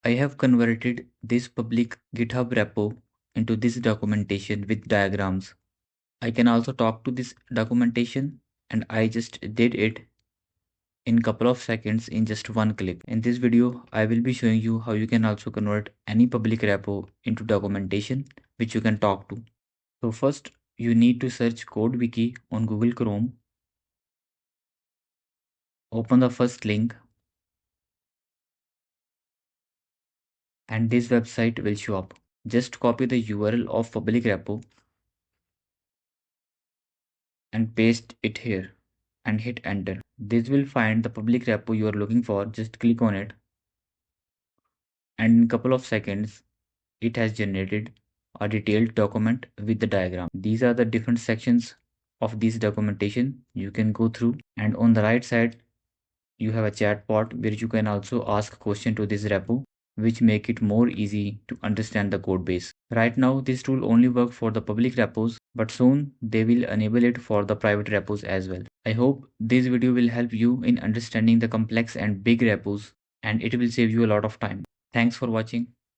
I have converted this public GitHub repo into this documentation with diagrams. I can also talk to this documentation, and I just did it in couple of seconds in just one click. In this video, I will be showing you how you can also convert any public repo into documentation which you can talk to. So first, you need to search CodeWiki on Google Chrome. Open the first link and this website will show up. Just copy the URL of public repo and paste it here and hit enter. This will find the public repo you are looking for. Just click on it and in couple of seconds it has generated a detailed document with the diagram. These are the different sections of this documentation you can go through, and on the right side you have a chat bot where you can also ask question to this repo, which make it more easy to understand the code base. Right now this tool only work for the public repos, but soon they will enable it for the private repos as well. I hope this video will help you in understanding the complex and big repos, and it will save you a lot of time. Thanks for watching.